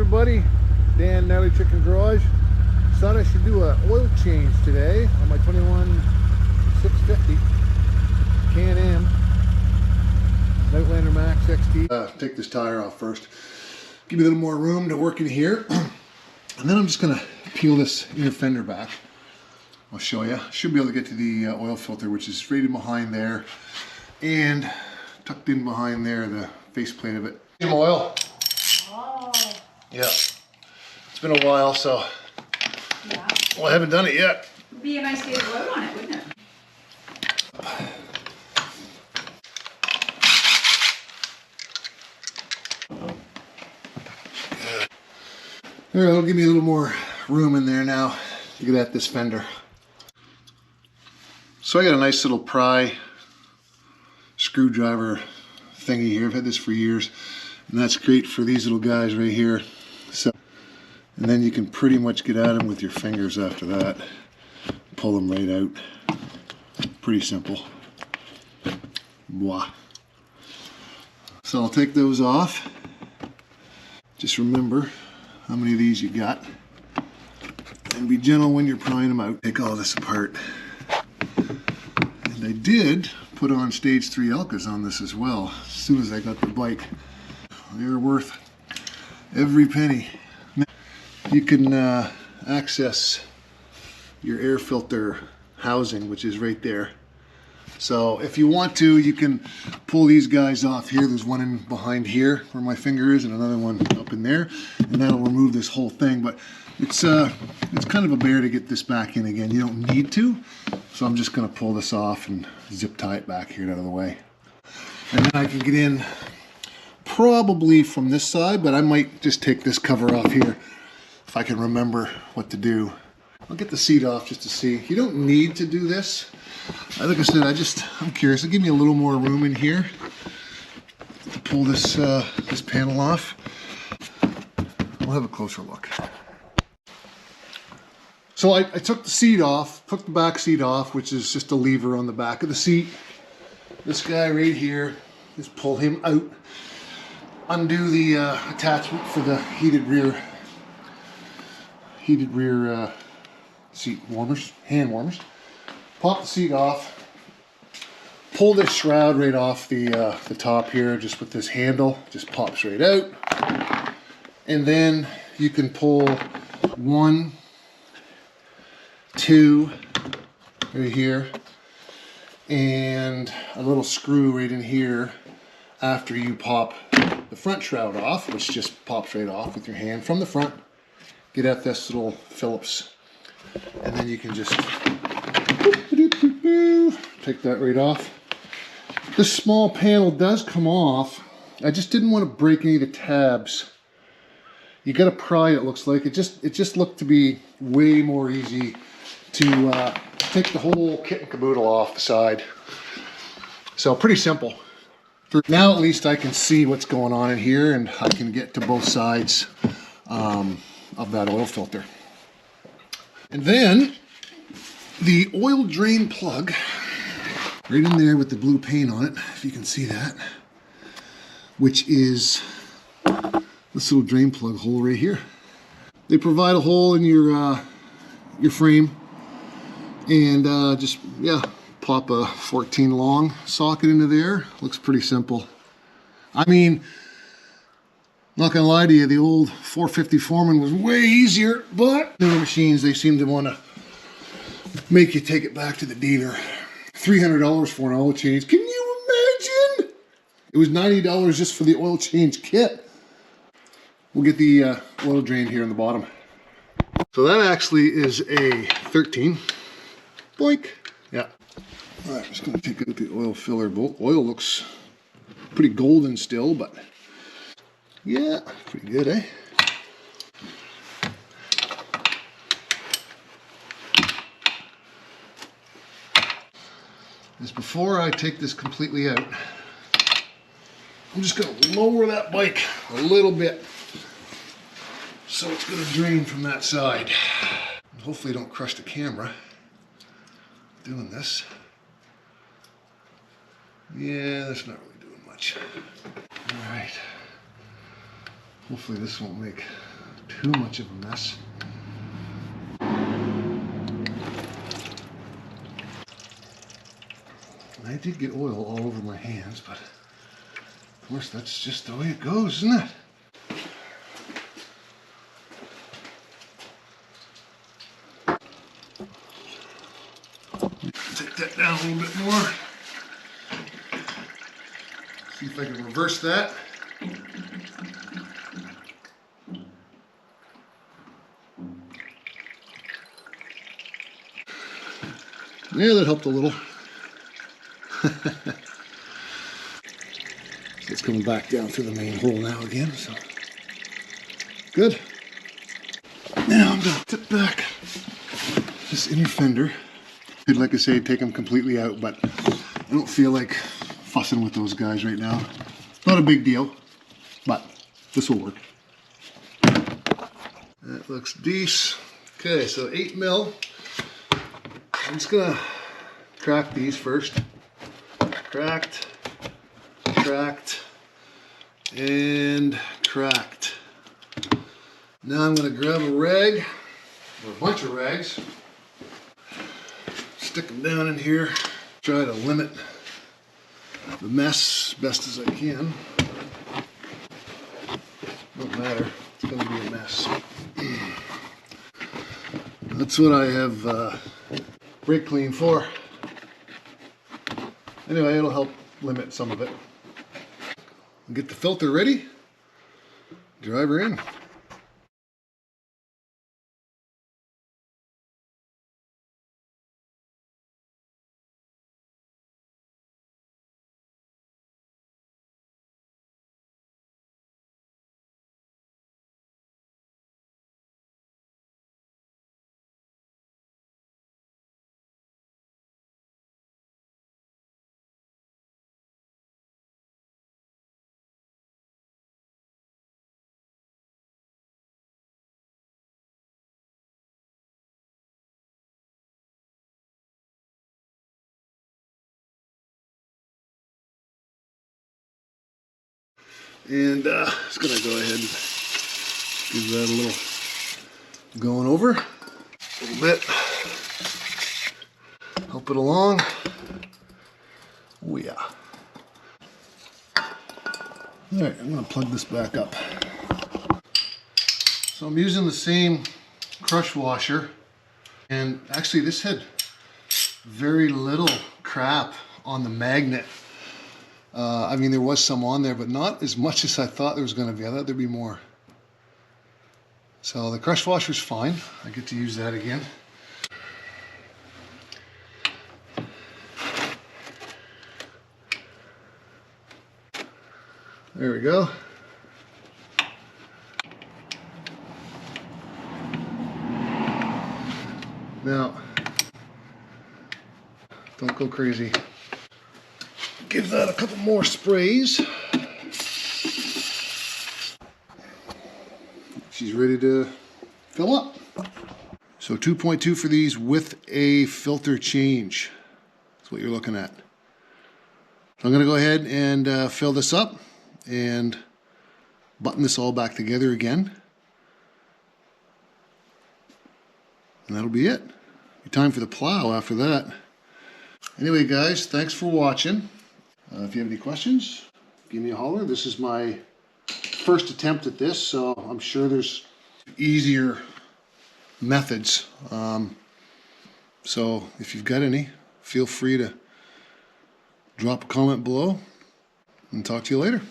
everybody, Dan GnarlyChicken Garage. Thought I should do an oil change today on my 21 650 Can-Am Outlander Max XT. Take this tire off first, give me a little more room to work in here, and then I'm just gonna peel this inner fender back. I'll show you. Should be able to get to the oil filter, which is right in behind there, and tucked in behind there, the faceplate of it. Some oil. Oh. Yeah. It's been a while, so Yeah. well, I haven't done it yet. It'd be a nice day to vote on it, wouldn't it? There, that'll give me a little more room in there now to get at this fender. So I got a nice little pry screwdriver thingy here. I've had this for years, and that's great for these little guys right here. So, and then you can pretty much get at them with your fingers after that. Pull them right out. Pretty simple. Blah. So I'll take those off. Just remember how many of these you got, and be gentle when you're prying them out. Take all this apart. And I did put on stage 3 Elkas on this as well as soon as I got the bike. They're worth every penny. You can access your air filter housing, which is right there. So if you want to, you can pull these guys off here. There's one in behind here where my finger is, and another one up in there, and that'll remove this whole thing. But it's kind of a bear to get this back in again. You don't need to, so I'm just going to pull this off and zip tie it back here out of the way. And then I can get in probably from this side, but I might just take this cover off here if I can remember what to do. I'll get the seat off just to see. You don't need to do this. Like I said, I'm curious. It'll give me a little more room in here to pull this this panel off. We'll have a closer look. So I took the seat off, took the back seat off, which is just a lever on the back of the seat. This guy right here, just pull him out. Undo the attachment for the heated rear seat warmers, hand warmers. Pop the seat off, pull this shroud right off the top here, just with this handle, just pops right out. And then you can pull 1, 2 right here, and a little screw right in here after you pop the front shroud off, which just pops right off with your hand from the front. Get at this little Phillips, and then you can just take that right off. This small panel does come off. I just didn't want to break any of the tabs. You got to pry it, looks like. It just looked to be way more easy to take the whole kit and caboodle off the side. So pretty simple. Now at least I can see what's going on in here, and I can get to both sides of that oil filter. And then the oil drain plug, right in there with the blue paint on it, if you can see that, which is this little drain plug hole right here. They provide a hole in your frame, and just, yeah, pop a 14 long socket into there. Looks pretty simple. I mean, not gonna lie to you, the old 450 Foreman was way easier, but newer machines, they seem to want to make you take it back to the dealer. $300 for an oil change. Can you imagine? It was $90 just for the oil change kit. We'll get the oil drain here in the bottom. So that actually is a 13. Boink. Yeah. All right, I'm just gonna take out the oil filler bolt. Oil looks pretty golden still, but yeah, pretty good, eh? Just before I take this completely out, I'm just going to lower that bike a little bit so it's going to drain from that side. And hopefully don't crush the camera doing this. Yeah, that's not really doing much. All right. Hopefully this won't make too much of a mess. I did get oil all over my hands, but of course that's just the way it goes, isn't it? Take that down a little bit more. See if I can reverse that. Yeah, that helped a little. So it's coming back down through the main hole now again, so good. Now I'm gonna tip back this inner fender. Could, like I say, take them completely out, but I don't feel like fussing with those guys right now. Not a big deal, but this will work. That looks decent. Okay, so 8 mil. I'm just gonna crack these first. Cracked, cracked, and cracked. Now I'm gonna grab a rag, or a bunch of rags, stick them down in here, try to limit the mess best as I can. Don't matter, it's gonna be a mess. That's what I have brake clean for. Anyway, it'll help limit some of it. Get the filter ready, drive her in. And just gonna go ahead and give that a little going over a little bit. Help it along. Oh yeah. All right, I'm gonna plug this back up. So I'm using the same crush washer, and actually this had very little crap on the magnet. I mean, there was some on there, but not as much as I thought there was going to be. I thought there'd be more. So the crush washer's fine. I get to use that again. There we go. Now, don't go crazy. Give that a couple more sprays. She's ready to fill up. So 2.2 for these with a filter change. That's what you're looking at. So I'm gonna go ahead and fill this up and button this all back together again. And that'll be it. Time for the plow after that. Anyway, guys, thanks for watching. If you have any questions, give me a holler. This is my first attempt at this, so I'm sure there's easier methods. So if you've got any, feel free to drop a comment below and talk to you later.